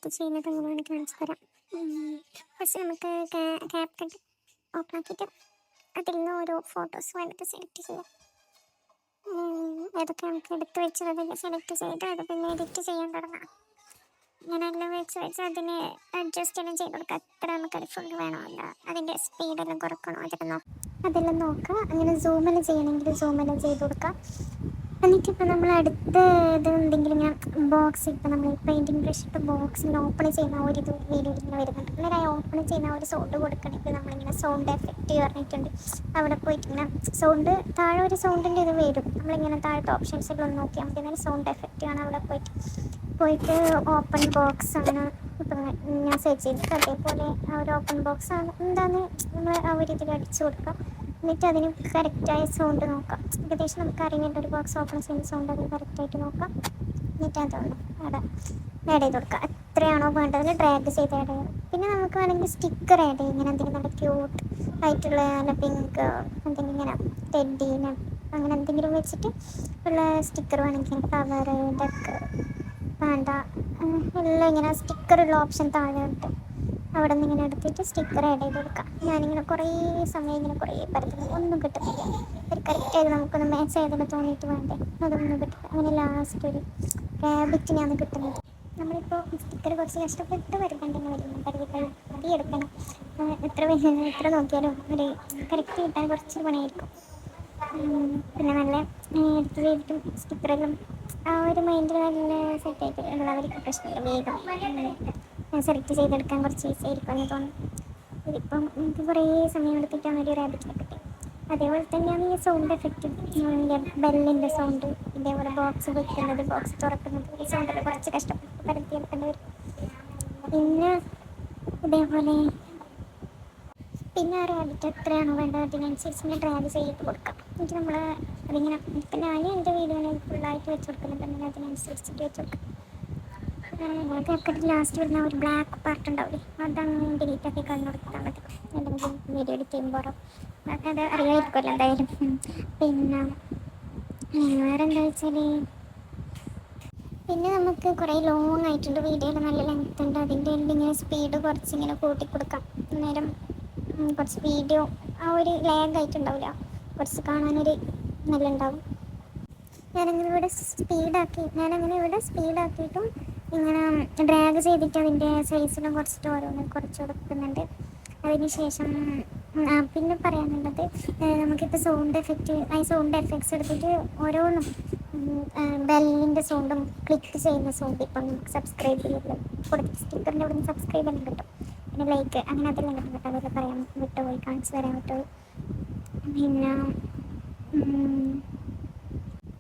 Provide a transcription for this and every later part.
Edit ചെയ്യുന്നത് എങ്ങനെയാണ് കാണിച്ചു തരാം. ഫസ്റ്റ് നമുക്ക് ക്യാപ് കട്ട് ഓപ്പൺ ആക്കിയിട്ട് അതിൽ നിന്ന് ഓരോ ഫോട്ടോസ് വേണ്ടത് സെലക്ട് ചെയ്യാം. ഏതൊക്കെ നമുക്ക് എടുത്ത് വെച്ചത് അതിൽ സെലക്ട് ചെയ്ത് അത് പിന്നെ എഡിറ്റ് ചെയ്യാൻ തുടങ്ങാം. ഞാനെല്ലാം വെച്ച് അതിനെ അഡ്ജസ്റ്റ് എല്ലാം ചെയ്ത് കൊടുക്കുക. എത്ര നമുക്കത് ഫുൾ വേണമല്ല, അതിൻ്റെ സ്പീഡെല്ലാം കുറക്കണോ അതെല്ലാം നോക്കുക. അങ്ങനെ സൂമെല്ലാം ചെയ്യണമെങ്കിൽ സൂമെല്ലാം ചെയ്ത് കൊടുക്കുക. എന്നിട്ടിപ്പോൾ നമ്മൾ അടുത്ത ഇത് എന്തെങ്കിലും ഇങ്ങനെ ബോക്സ് ഇപ്പം നമ്മൾ പെയിൻറ്റിങ് ബ്രഷ് ഇട്ട് ബോക്സിൽ ഓപ്പൺ ചെയ്യുന്ന ഒരു ഇത് വീഡിയോ ഇങ്ങനെ വരുന്നുണ്ട്. അന്നേരം ഓപ്പൺ ചെയ്യുന്ന ഒരു സൗണ്ട് കൊടുക്കണമെങ്കിൽ നമ്മളിങ്ങനെ സൗണ്ട് എഫക്റ്റ് പറഞ്ഞിട്ടുണ്ട്. അവിടെ പോയിട്ട് ഇങ്ങനെ സൗണ്ട് താഴെ ഒരു സൗണ്ടിൻ്റെ ഇത് വരും. നമ്മളിങ്ങനെ താഴത്തെ ഓപ്ഷൻസിലൊന്ന് നോക്കിയാൽ മതി. അന്നേരം സൗണ്ട് എഫക്റ്റ് ആണ്. അവിടെ പോയിട്ട് ഓപ്പൺ ബോക്സ് അങ്ങനെ ഇപ്പം ഞാൻ സെർച്ച് ചെയ്തിട്ട് അതേപോലെ ആ ഒരു ഓപ്പൺ ബോക്സ് ആണ് എന്താണെന്ന് നമ്മൾ ആ ഒരു ഇതിൽ അടിച്ചു കൊടുക്കുക. എന്നിട്ട് അതിന് കറക്റ്റായ സൗണ്ട് നോക്കാം. ഏകദേശം നമുക്ക് അറിയേണ്ട ഒരു ബോക്സ് ഓപ്പൺ ചെയ്യുന്ന സൗണ്ട് അതിന് കറക്റ്റായിട്ട് നോക്കാം. എന്നിട്ട് അതാണ് അവിടെ ആഡ് ചെയ്ത് കൊടുക്കുക. എത്രയാണോ വേണ്ടതിൽ ഡ്രാഗ് ചെയ്ത് ആഡ് ചെയ്യാം. പിന്നെ നമുക്ക് വേണമെങ്കിൽ സ്റ്റിക്കർ ആഡ് ചെയ്യും. ഇങ്ങനെ എന്തെങ്കിലും നല്ല ക്യൂട്ട് ആയിട്ടുള്ള നല്ല പിങ്ക് എന്തെങ്കിലും ഇങ്ങനെ ടെഡീനെ അങ്ങനെ എന്തെങ്കിലും വെച്ചിട്ട് ഉള്ള സ്റ്റിക്കർ വേണമെങ്കിൽ ഫ്ലവർ ഡക്ക് പാണ്ട എല്ലാം ഇങ്ങനെ സ്റ്റിക്കറുള്ള ഓപ്ഷൻ താഴെ ഉണ്ട്. അവിടെ നിന്ന് ഇങ്ങനെ എടുത്തിട്ട് സ്റ്റിക്കർ ആഡ് ചെയ്ത് കൊടുക്കാം. ഞാനിങ്ങനെ കുറേ സമയം ഇങ്ങനെ കുറേ പരത്തുന്നു, ഒന്നും കിട്ടുന്നില്ല. ഒരു കറക്റ്റായിട്ട് നമുക്കൊന്ന് മാച്ച് ആയതെന്ന് തോന്നിയിട്ട് വേണ്ടേ, അതൊന്നും കിട്ടില്ല. അങ്ങനെ ലാസ്റ്റ് ഒരു റാബിറ്റിനാണ് കിട്ടുന്നത്. നമ്മളിപ്പോൾ സ്റ്റിക്കർ കുറച്ച് കഷ്ടപ്പെട്ട് വരുന്നുണ്ടെങ്കിൽ വരുന്നു പതിയെടുക്കണം. എത്ര നോക്കിയാലും ഒരു കറക്റ്റ് കിട്ടാൻ കുറച്ച് പണിയായിരിക്കും. പിന്നെ നല്ല എടുത്ത് ചെയ്തിട്ടും സ്റ്റിക്കറെല്ലാം ആ ഒരു മൈൻഡിൽ നല്ല സെറ്റായിട്ട് ഉള്ളവർക്ക് പ്രശ്നമില്ല. വേഗം സെലക്ട് ചെയ്തെടുക്കാൻ കുറച്ച് ഈസി ആയിരിക്കും എന്ന് തോന്നുന്നു. ഇതിപ്പം എനിക്ക് കുറേ സമയം എടുത്തിട്ടാണ് ഒരു റാബിറ്റിനെ കിട്ടി. അതേപോലെ തന്നെയാണ് ഈ സൗണ്ട് എഫക്റ്റ്, ബെല്ലിൻ്റെ സൗണ്ട്, ഇതേപോലെ ബോക്സ് വെക്കുന്നത്, ബോക്സ് തുറക്കുന്നത്, ഈ സൗണ്ടൊക്കെ കുറച്ച് കഷ്ടപ്പെട്ട് പരത്തിയെടുക്കേണ്ടി വരും. പിന്നെ ഇതേപോലെ പിന്നെ ആ റാബിറ്റ് എത്രയാണോ വേണ്ടത് അതിനനുസരിച്ച് ഇങ്ങനെ ഡ്രാഗ് ചെയ്തിട്ട് കൊടുക്കാം. എന്നിട്ട് നമ്മൾ അതിങ്ങനെ ഇപ്പം ഞാൻ എൻ്റെ വീഡിയോനെ ഫുള്ളായിട്ട് വെച്ച് കൊടുക്കുന്നുണ്ട്. അങ്ങനെ അതിനനുസരിച്ചിട്ട് വെച്ച് കൊടുക്കാം. ക്യാപ്കട്ടിൽ ലാസ്റ്റ് വരുന്ന ഒരു ബ്ലാക്ക് പാർട്ട് ഉണ്ടാവില്ലേ, അതങ്ങ് ഡിലീറ്റ് ആക്കി കളഞ്ഞു കൊടുത്താൽ മതി. എന്തെങ്കിലും വീഡിയോ എഡിറ്റ് ചെയ്യുമ്പോൾ അത് അറിയാമായിരിക്കുമല്ലോ എന്തായാലും. പിന്നെ വേറെ എന്താ വെച്ചാൽ പിന്നെ നമുക്ക് കുറേ ലോങ് ആയിട്ടുണ്ട് വീഡിയോയിൽ, നല്ല ലെങ്ത് ഉണ്ട്. അതിൻ്റെ ഇങ്ങനെ സ്പീഡ് കുറച്ചിങ്ങനെ കൂട്ടി കൊടുക്കാം. അന്നേരം കുറച്ച് വീഡിയോ ആ ഒരു ലാഗ് ആയിട്ടുണ്ടാവില്ല, കുറച്ച് കാണാനൊരു നല്ല ഉണ്ടാവും. ഞാനങ്ങനെ ഇവിടെ സ്പീഡാക്കിയിട്ടും ഇങ്ങനെ ഡ്രാഗ് ചെയ്തിട്ട് അതിൻ്റെ സൈസിലും കുറച്ചിട്ട് ഓരോന്ന് കുറച്ച് കൊടുക്കുന്നുണ്ട്. അതിന് ശേഷം പിന്നെ പറയാനുള്ളത്, നമുക്കിപ്പോൾ സൗണ്ട് എഫക്ട്സ് എടുത്തിട്ട് ഓരോന്നും ബെല്ലിൻ്റെ സൗണ്ടും ക്ലിക്ക് ചെയ്യുന്ന സൗണ്ട്, ഇപ്പം നമുക്ക് സബ്സ്ക്രൈബ് ചെയ്ത് കൊടുത്ത് സ്റ്റിക്കറിൻ്റെ അവിടെ നിന്ന് സബ്സ്ക്രൈബ് എല്ലാം കിട്ടും. പിന്നെ ലൈക്ക് അങ്ങനെ അതെല്ലാം കിട്ടും കേട്ടോ. അതൊക്കെ പറയാൻ വിട്ടുപോയി, കാണിച്ചു തരാൻ വിട്ടുപോയി. പിന്നെ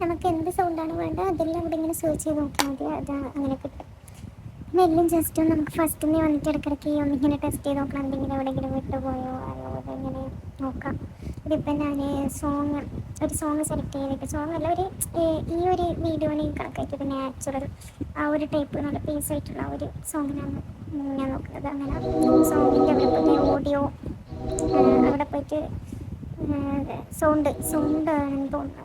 നമുക്ക് എന്ത് സൗണ്ടാണ് വേണ്ടത് അതെല്ലാം ഇവിടെ ഇങ്ങനെ സെർച്ച് ചെയ്ത് നോക്കിയാൽ മതി, അത് അങ്ങനെ കിട്ടും. പിന്നെ എല്ലാം ജസ്റ്റ് ഒന്ന് നമുക്ക് ഫസ്റ്റ് തന്നെ വന്നിട്ട് ഇടയ്ക്കിടയ്ക്ക് ഒന്നിങ്ങനെ ടെസ്റ്റ് ചെയ്ത് നോക്കണം, എന്തെങ്കിലും എവിടെയെങ്കിലും വിട്ടുപോയോ അതെങ്ങനെ നോക്കാം. ഇതിപ്പോൾ ഞാൻ ഒരു സോങ് സെലക്ട് ചെയ്തിട്ട് അല്ല ഈ ഒരു വീഡിയോനെ കണക്കായിട്ട് ഒരു നാച്ചുറൽ ആ ഒരു ടൈപ്പ് നല്ല പീസ് ആയിട്ടുള്ള ആ ഒരു സോങ്ങിനാണ് ഞാൻ നോക്കുന്നത്. അങ്ങനെ സോങ്ങിൻ്റെ അവിടെ പോയിട്ട് ഓഡിയോ അവിടെ പോയിട്ട് സൗണ്ട് ആണെന്ന് തോന്നുന്നു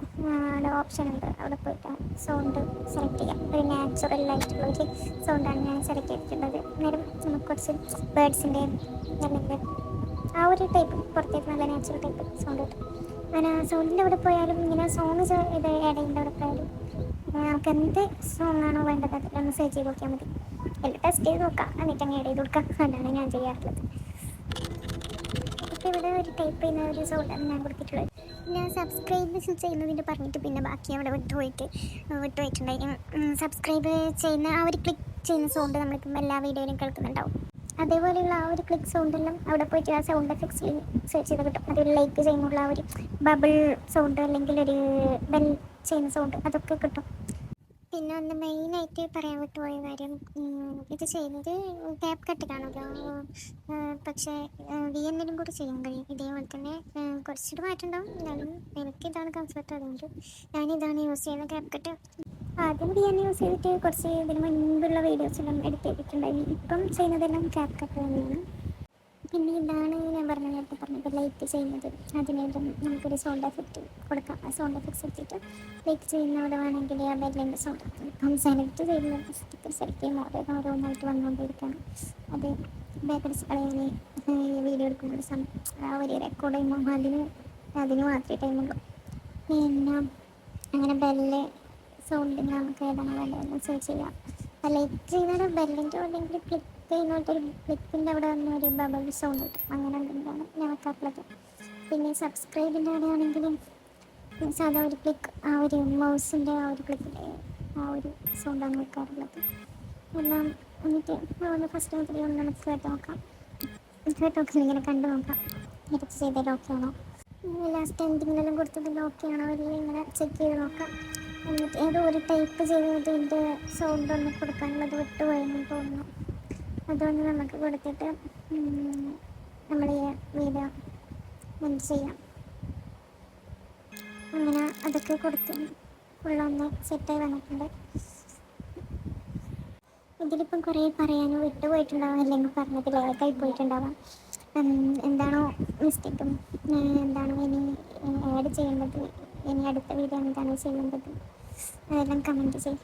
അവിടെ ഓപ്ഷൻ ഉണ്ട്. അവിടെ പോയിട്ട് സൗണ്ട് സെലക്ട് ചെയ്യാം. ഒരു നാച്ചുറൽ ആയിട്ടുള്ള ഒരു സൗണ്ടാണ് ഞാൻ സെലക്ട് ചെയ്തിട്ടുള്ളത്. അന്നേരം നമുക്ക് കുറച്ച് ബേർഡ്സിൻ്റെ അല്ലെങ്കിൽ ആ ഒരു ടൈപ്പ് പുറത്തേക്ക് നല്ല നാച്ചുറൽ ടൈപ്പ് സൗണ്ട് കിട്ടും. അങ്ങനെ സൗണ്ടിൻ്റെ അവിടെ പോയാലും ഇങ്ങനെ സോങ് ഇത് ആഡ് ചെയ്യേണ്ട അവിടെ പോയാലും നമുക്ക് എന്ത് സോങ് ആണോ വേണ്ടത് അതിലൊന്ന് സെർച്ച് ചെയ്ത് നോക്കിയാൽ മതി. എല്ലാം ടെസ്റ്റ് ചെയ്ത് നോക്കാം, എന്നിട്ട് അങ്ങ് ആഡ് ചെയ്ത് കൊടുക്കാം. അതാണ് ഞാൻ ചെയ്യാറുള്ളത്. ഇവിടെ ഒരു ടൈപ്പ് ചെയ്യുന്ന ഒരു സൗണ്ടാണ് ഞാൻ കൊടുത്തിട്ടുള്ളത്. പിന്നെ സബ്സ്ക്രൈബ് ചെയ്യുന്നതിൻ്റെ പറഞ്ഞിട്ട് പിന്നെ ബാക്കി അവിടെ വിട്ടുപോയിട്ടുണ്ടായി. സബ്സ്ക്രൈബ് ചെയ്യുന്ന ആ ഒരു ക്ലിക്ക് ചെയ്യുന്ന സൗണ്ട് നമ്മളിപ്പം എല്ലാ വീഡിയോയിലും കേൾക്കുന്നുണ്ടാവും. അതേപോലെയുള്ള ആ ഒരു ക്ലിക്ക് സൗണ്ടെല്ലാം അവിടെ പോയിട്ട് ആ സൗണ്ട് എഫക്ട്സിൽ സെർച്ച് ചെയ്ത് കിട്ടും. അതിൽ ലൈക്ക് ചെയ്യുന്നുള്ള ആ ഒരു ബബിൾ സൗണ്ട് അല്ലെങ്കിൽ ഒരു ബെൽ ചെയ്യുന്ന സൗണ്ട് അതൊക്കെ കിട്ടും. പിന്നെ ഒന്ന് മെയിനായിട്ട് പറയാൻ വിട്ടുപോയ കാര്യം, ഇത് ചെയ്യുന്നത് ക്യാപ് കട്ടിലാണല്ലോ, പക്ഷേ VN കൂടി ചെയ്യാൻ കഴിയും. ഇതേപോലെ തന്നെ കുറച്ചിട്ട് മാറ്റുണ്ടാവും, എന്നാലും എനിക്കിതാണ് കംഫർട്ട്, അതുകൊണ്ട് ഞാനിതാണ് യൂസ് ചെയ്യുന്നത് ക്യാപ് കട്ട്. ആദ്യം VN യൂസ് ചെയ്തിട്ട് കുറച്ച് ഇതിന് മുൻപുള്ള വീഡിയോസെല്ലാം എഡിറ്റ് ചെയ്തിട്ടുണ്ടായിരുന്നു. ഇപ്പം ചെയ്യുന്നതെല്ലാം ക്യാപ് കട്ട് തന്നെയാണ്. പിന്നെ ഇതാണ് ഞാൻ നേരത്തെ പറഞ്ഞത് ലൈക്ക് ചെയ്യുന്നത്. അതിനെല്ലാം നമുക്കൊരു സൗണ്ട് എഫക്റ്റ് കൊടുക്കാം. ആ സൗണ്ട് എഫക്ട്സ് എടുത്തിട്ട് ലൈക്ക് ചെയ്യുന്നവിടെ വേണമെങ്കിൽ ആ ബെല്ലിൻ്റെ സൗണ്ട് ഇപ്പം സെലക്ട് ചെയ്യുന്ന സ്റ്റിക്കർ സെലക്ട് ചെയ്യുമ്പോൾ ഓരോന്നായിട്ട് വന്നുകൊണ്ടിരിക്കണം. അത് ബാക്കടിച്ച് കളയാൻ വീഡിയോ എടുക്കുമ്പോൾ ആ ഒരു റെക്കോർഡ് ചെയ്യുമ്പോൾ അതിന് മാത്രമേ ടൈമുള്ളൂ. പിന്നെ അങ്ങനെ ബെല്ല് സൗണ്ടിന് നമുക്ക് ഏതാണ് വേണ്ടതെന്ന് സെർച്ച് ചെയ്യാം. ലൈക്ക് ചെയ്യുന്നൊരു ബെല്ലിൻ്റെ അല്ലെങ്കിൽ ക്ലിക്ക് ചെയ്യുന്നൊരു ക്ലിക്കിൻ്റെ അവിടെ വന്ന ഒരു ബബിൾ സൗണ്ട് കിട്ടും. അങ്ങനെ എന്തെങ്കിലാണ് ഞാൻ വെക്കാറുള്ളത്. പിന്നെ സബ്സ്ക്രൈബിൻ്റെ അവിടെ ആണെങ്കിലും സാധാ ഒരു ക്ലിക്ക്, ആ ഒരു മൗസിൻ്റെ ആ ഒരു ക്ലിക്കിൻ്റെ ആ ഒരു സൗണ്ടാണ് വെക്കാറുള്ളത്. എല്ലാം എന്നിട്ട് ഒന്ന് ഫസ്റ്റ് മുതലേ ഒന്ന് നമുക്ക് കേട്ട് നോക്കാം. കേട്ട് നോക്കില്ല, ഇങ്ങനെ കണ്ടു നോക്കാം എഡിറ്റ് ചെയ്തത് ഓക്കെ ആണോ, ലാസ്റ്റ് എന്തെങ്കിലും കൊടുത്തതിൽ ഓക്കെ ആണോ അല്ലെങ്കിൽ ഇങ്ങനെ ചെക്ക് ചെയ്ത് നോക്കാം. എന്നിട്ട് ഏതോ ഒരു ടൈപ്പ് ചെയ്തതിൻ്റെ സൗണ്ട് ഒന്ന് കൊടുക്കാനുള്ളത് വിട്ടുപോയെന്ന് തോന്നുന്നു. അതുകൊണ്ട് നമുക്ക് കൊടുത്തിട്ട് നമ്മൾ ഈ വീഡിയോ എന്ത് ചെയ്യാം. അങ്ങനെ അതൊക്കെ കൊടുത്ത് ഫുള്ളൊന്ന് സെറ്റായി വന്നിട്ടുണ്ട്. ഇതിലിപ്പം കുറേ പറയാനോ വിട്ടുപോയിട്ടുണ്ടാവാം, അല്ലെങ്കിൽ പറഞ്ഞത് ലേക്കായി പോയിട്ടുണ്ടാവാം. എന്താണോ മിസ്റ്റേക്കും, എന്താണോ ഇനി ആഡ് ചെയ്യേണ്ടത്, ഇനി അടുത്ത വീഡിയോ എന്താണ് ചെയ്യേണ്ടത്, അതെല്ലാം കമൻറ്റ് ചെയ്യും.